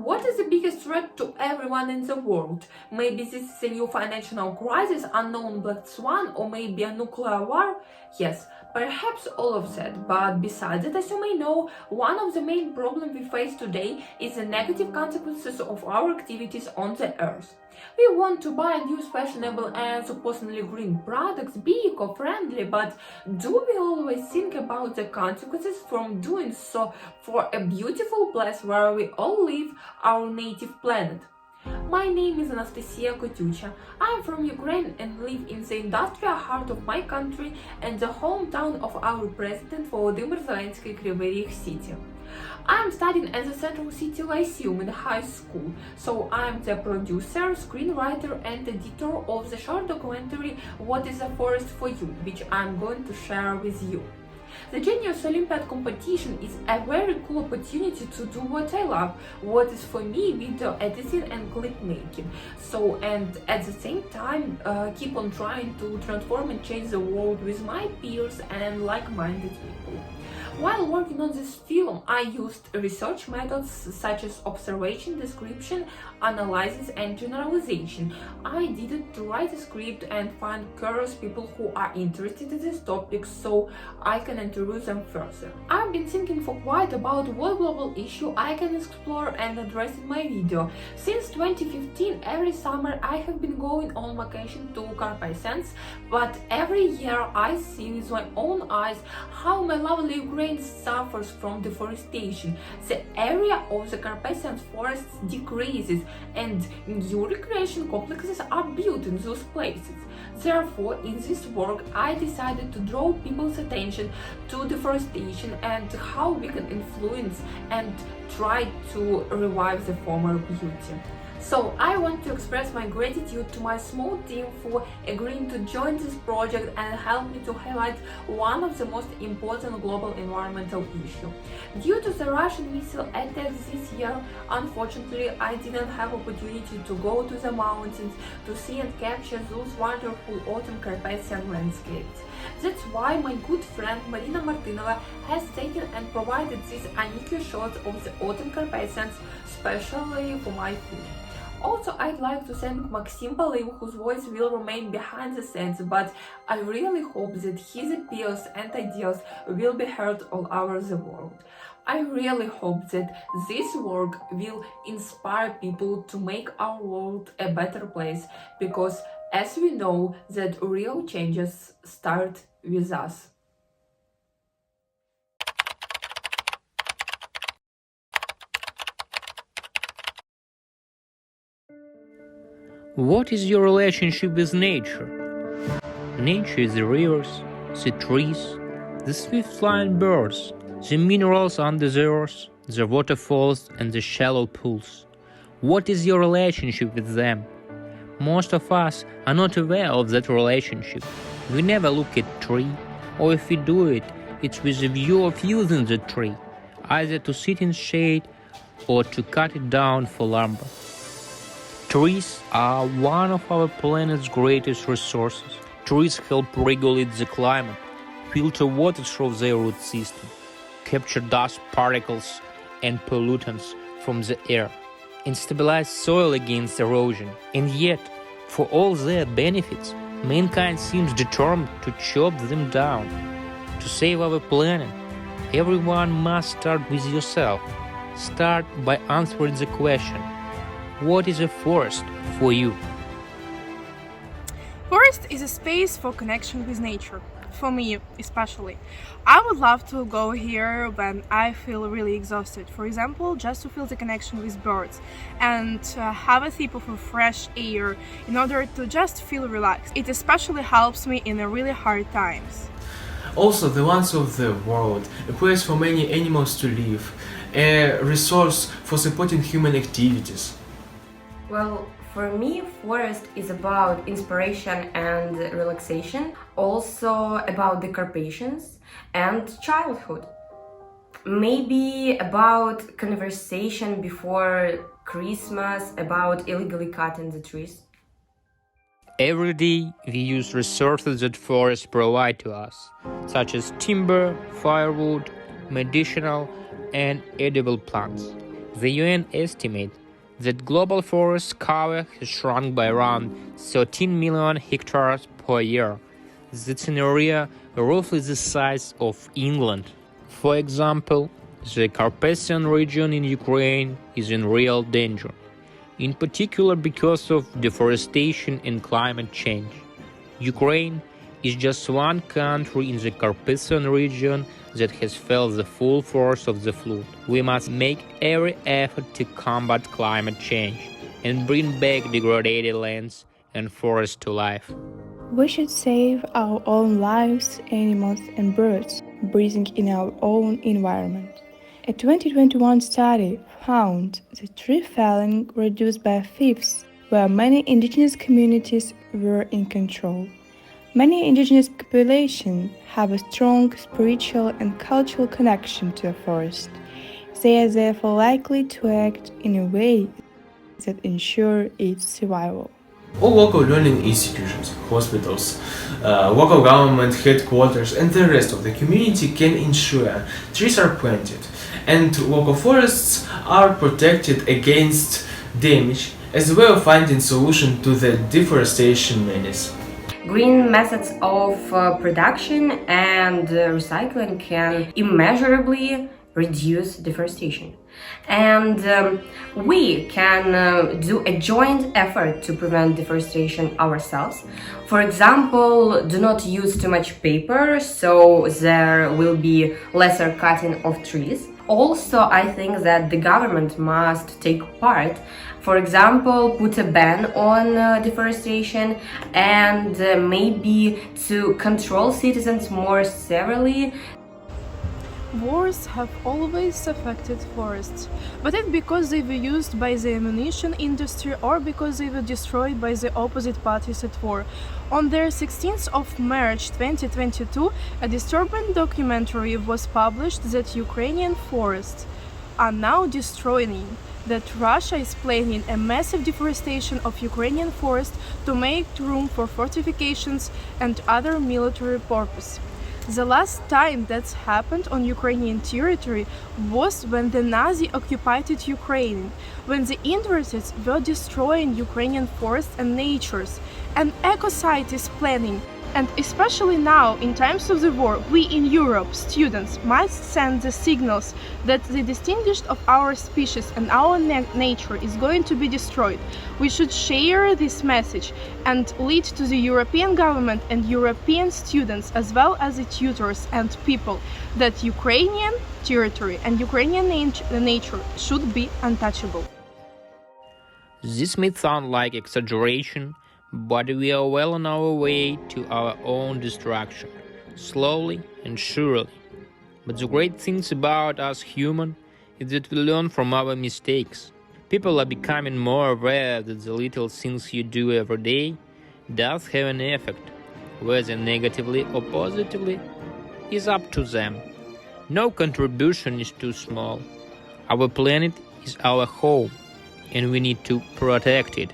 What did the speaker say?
What is the biggest threat to everyone in the world? Maybe this is a new financial crisis, unknown black swan, or maybe a nuclear war? Yes, perhaps all of that, but besides it, as you may know, one of the main problems we face today is the negative consequences of our activities on the earth. We want to buy and use fashionable and supposedly green products, be eco-friendly, but do we always think about the consequences from doing so for a beautiful place where we all live, our native planet? My name is Anastasiya Котюча. I am from Ukraine and live in the industrial heart of my country and the hometown of our president Volodymyr Zelensky, Kривий Ріг City. I am studying at the Central City Lyceum in high school, so I am the producer, screenwriter and editor of the short documentary What is a Forest for You, which I am going to share with you. The Genius Olympiad competition is a very cool opportunity to do what I love, what is for me video editing and clip making. So, and at the same time, keep on trying to transform and change the world with my peers and like-minded people. While working on this film, I used research methods such as observation, description, analysis and generalization. I did it to write a script and find curious people who are interested in this topic so I can interview them further. I've been thinking for quite about what global issue I can explore and address in my video. Since 2015, every summer I have been going on vacation to Carpathians, but every year I see with my own eyes how my lovely Ukraine suffers from deforestation. The area of the Carpathian forests decreases and new recreation complexes are built in those places. Therefore, in this work, I decided to draw people's attention to deforestation and how we can influence and try to revive the former beauty. So I want to express my gratitude to my small team for agreeing to join this project and help me to highlight one of the most important global environmental issues. Due to the Russian missile attacks this year, unfortunately, I didn't have opportunity to go to the mountains to see and capture those wonderful autumn Carpathian landscapes. That's why my good friend Mariní Mартиновій has taken and provided these unique shots of the autumn Carpathians specially for my film. Also, I'd like to thank Maxim Balim, whose voice will remain behind the scenes, but I really hope that his appeals and ideas will be heard all over the world. I really hope that this work will inspire people to make our world a better place, because as we know that real changes start with us. What is your relationship with nature? Nature is the rivers, the trees, the swift-flying birds, the minerals under the earth, the waterfalls and the shallow pools. What is your relationship with them? Most of us are not aware of that relationship. We never look at a tree, or if we do it, it's with a view of using the tree, either to sit in shade or to cut it down for lumber. Trees are one of our planet's greatest resources. Trees help regulate the climate, filter water through their root system, capture dust particles and pollutants from the air, and stabilize soil against erosion. And yet, for all their benefits, mankind seems determined to chop them down. To save our planet, everyone must start with yourself. Start by answering the question, what is a forest for you? Forest is a space for connection with nature. For me, especially. I would love to go here when I feel really exhausted. For example, just to feel the connection with birds and have a sip of a fresh air in order to just feel relaxed. It especially helps me in the really hard times. Also, the lands of the world, a place for many animals to live, a resource for supporting human activities. Well, for me, forest is about inspiration and relaxation, also about the Carpathians and childhood. Maybe about conversation before Christmas, about illegally cutting the trees. Every day we use resources that forests provide to us, such as timber, firewood, medicinal and edible plants. The UN estimate that global forest cover has shrunk by around 13 million hectares per year. That's an area roughly the size of England. For example, the Carpathian region in Ukraine is in real danger, in particular because of deforestation and climate change. Ukraine is just one country in the Carpathian region that has felt the full force of the flood. We must make every effort to combat climate change and bring back degraded lands and forests to life. We should save our own lives, animals and birds breathing in our own environment. A 2021 study found the tree felling reduced by a fifth, where many indigenous communities were in control. Many indigenous populations have a strong spiritual and cultural connection to a forest. They are therefore likely to act in a way that ensure its survival. All local learning institutions, hospitals, local government headquarters and the rest of the community can ensure trees are planted and local forests are protected against damage as a way of finding solution to the deforestation menace. Green methods of production and recycling can immeasurably reduce deforestation. And we can do a joint effort to prevent deforestation ourselves. For example, do not use too much paper, so there will be lesser cutting of trees. Also, I think that the government must take part. For example, put a ban on deforestation and maybe to control citizens more severely. Wars have always affected forests, but it's because they were used by the ammunition industry or because they were destroyed by the opposite parties at war. On the 16th of March 2022, a disturbing documentary was published that Ukrainian forests are now destroying, that Russia is planning a massive deforestation of Ukrainian forests to make room for fortifications and other military purposes. The last time that's happened on Ukrainian territory was when the Nazi occupied Ukraine, when the invaders were destroying Ukrainian forests and natures, and ecocide is planning. And especially now, in times of the war, we in Europe, students, must send the signals that the distinguished of our species and our nature is going to be destroyed. We should share this message and lead to the European government and European students, as well as the tutors and people, that Ukrainian territory and Ukrainian nature should be untouchable. This may sound like exaggeration, but we are well on our way to our own destruction, slowly and surely. But the great things about us human is that we learn from our mistakes. People are becoming more aware that the little things you do every day does have an effect, whether negatively or positively, is up to them. No contribution is too small. Our planet is our home, and we need to protect it.